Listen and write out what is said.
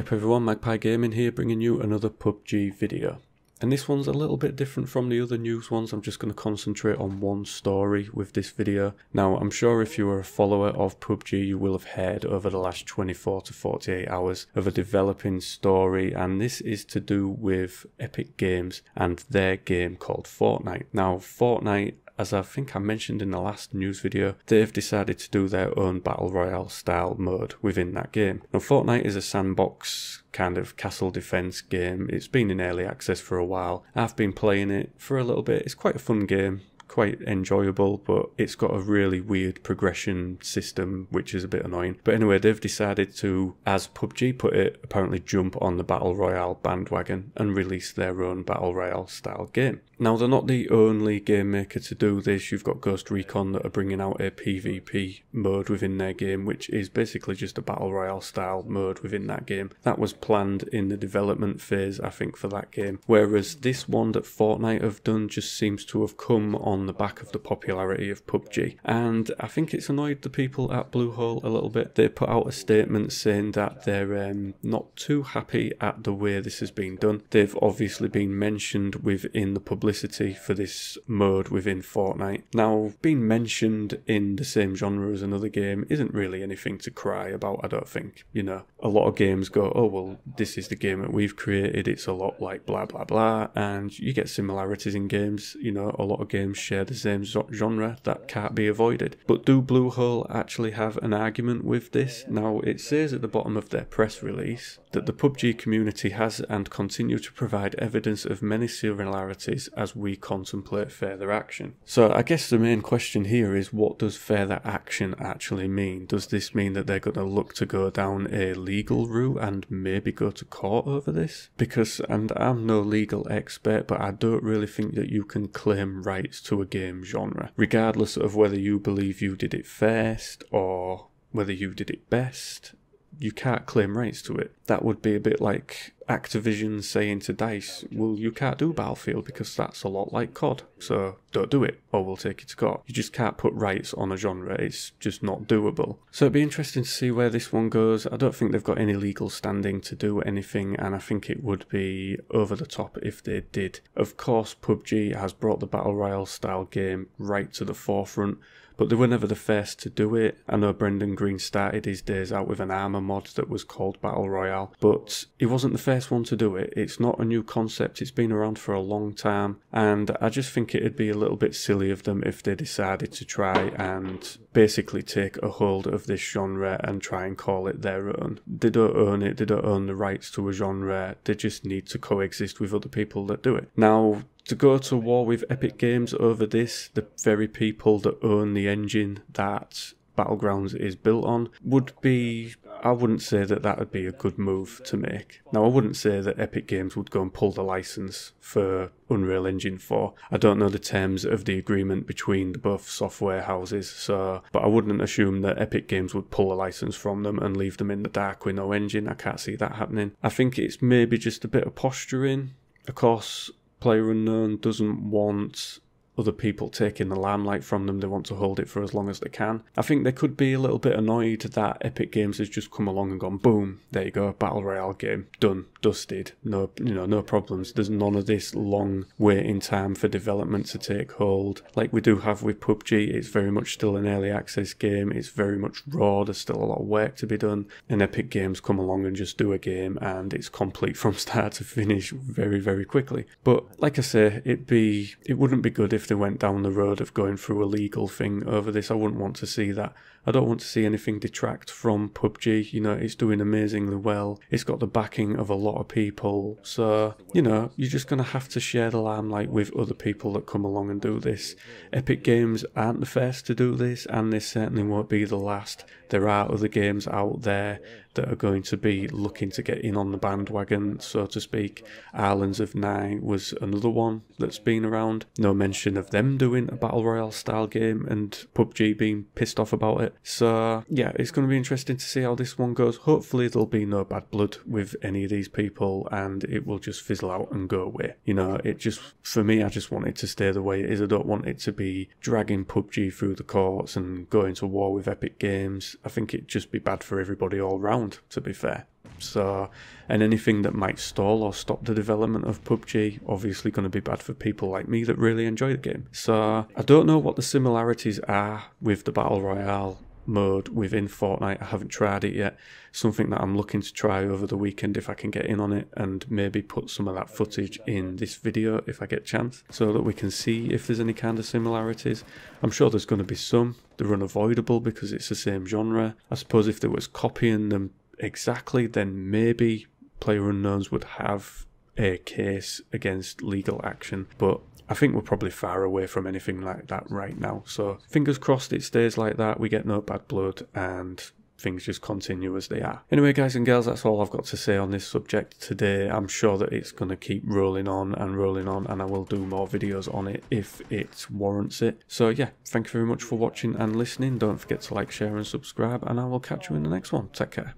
Yep everyone, Magpie Gaming here, bringing you another PUBG video. And this one's a little bit different from the other news ones. I'm just going to concentrate on one story with this video. Now, I'm sure if you are a follower of PUBG, you will have heard over the last 24 to 48 hours of a developing story, and this is to do with Epic Games and their game called Fortnite. Now, Fortnite, as I think I mentioned in the last news video, they've decided to do their own Battle Royale style mode within that game. Now, Fortnite is a sandbox kind of castle defense game. It's been in early access for a while. I've been playing it for a little bit. It's quite a fun game, quite enjoyable, but it's got a really weird progression system which is a bit annoying. But anyway, they've decided to, as PUBG put it, apparently jump on the Battle Royale bandwagon and release their own Battle Royale style game. Now, they're not the only game maker to do this. You've got Ghost Recon that are bringing out a PvP mode within their game, which is basically just a Battle Royale style mode within that game. That was planned in the development phase, I think, for that game. Whereas this one that Fortnite have done just seems to have come on the back of the popularity of PUBG. And I think it's annoyed the people at Bluehole a little bit. They put out a statement saying that they're not too happy at the way this has been done. They've obviously been mentioned within the publicity for this mode within Fortnite. Now, being mentioned in the same genre as another game isn't really anything to cry about, I don't think. You know, a lot of games go, oh well, this is the game that we've created, it's a lot like blah blah blah, and you get similarities in games. You know, a lot of games share the same genre, that can't be avoided. But do Bluehole actually have an argument with this? Now, it says at the bottom of their press release that the PUBG community has and continue to provide evidence of many similarities as we contemplate further action. So I guess the main question here is, what does further action actually mean? Does this mean that they're going to look to go down a legal route and maybe go to court over this? Because, and I'm no legal expert, but I don't really think that you can claim rights to a game genre, regardless of whether you believe you did it first or whether you did it best. You can't claim rights to it. That would be a bit like Activision saying to DICE, well, you can't do Battlefield because that's a lot like COD, so don't do it or we'll take you to court. You just can't put rights on a genre, it's just not doable. So it'd be interesting to see where this one goes. I don't think they've got any legal standing to do anything, and I think it would be over the top if they did. Of course, PUBG has brought the Battle Royale style game right to the forefront, but they were never the first to do it. I know Brendan Green started his days out with an armor mod that was called Battle Royale, but he wasn't the first one to do it. It's not a new concept, it's been around for a long time, and I just think it'd be a little bit silly of them if they decided to try and basically take a hold of this genre and try and call it their own. They don't own it, they don't own the rights to a genre, they just need to coexist with other people that do it. Now, to go to war with Epic Games over this, the very people that own the engine that Battlegrounds is built on, would be, I wouldn't say that that would be a good move to make. Now, I wouldn't say that Epic Games would go and pull the license for Unreal Engine 4. I don't know the terms of the agreement between the both software houses, but I wouldn't assume that Epic Games would pull a license from them and leave them in the dark with no engine. I can't see that happening. I think it's maybe just a bit of posturing. Of course, PlayerUnknown doesn't want other people taking the limelight from them. They want to hold it for as long as they can. I think they could be a little bit annoyed that Epic Games has just come along and gone, boom, there you go, Battle Royale game, done, dusted, no, no problems. There's none of this long waiting time for development to take hold like we do have with PUBG. It's very much still an early access game. It's very much raw. There's still a lot of work to be done. And Epic Games come along and just do a game and it's complete from start to finish very, very quickly. But like I say, it wouldn't be good if they went down the road of going through a legal thing over this. I wouldn't want to see that. I don't want to see anything detract from PUBG. You know, it's doing amazingly well. It's got the backing of a lot of people. So, you know, you're just going to have to share the limelight with other people that come along and do this. Epic Games aren't the first to do this, and they certainly won't be the last. There are other games out there that are going to be looking to get in on the bandwagon, so to speak. Islands of Nine was another one that's been around. No mention of them doing a Battle Royale style game and PUBG being pissed off about it. So yeah, it's going to be interesting to see how this one goes. Hopefully there'll be no bad blood with any of these people and it will just fizzle out and go away. You know, it just, for me, I just want it to stay the way it is. I don't want it to be dragging PUBG through the courts and going to war with Epic Games. I think it'd just be bad for everybody all round, to be fair. So, and anything that might stall or stop the development of PUBG, obviously going to be bad for people like me that really enjoy the game. So I don't know what the similarities are with the Battle Royale mode within Fortnite. I haven't tried it yet. Something that I'm looking to try over the weekend if I can get in on it, and maybe put some of that footage in this video if I get a chance, so that we can see if there's any kind of similarities. I'm sure there's going to be some. They're unavoidable because it's the same genre. I suppose if there was copying them exactly, then maybe PlayerUnknown's would have a case against legal action, but I think we're probably far away from anything like that right now. So fingers crossed it stays like that, we get no bad blood, and things just continue as they are. Anyway, guys and girls, that's all I've got to say on this subject today. I'm sure that it's going to keep rolling on, and I will do more videos on it if it warrants it. So yeah, thank you very much for watching and listening. Don't forget to like, share and subscribe, and I will catch you in the next one. Take care.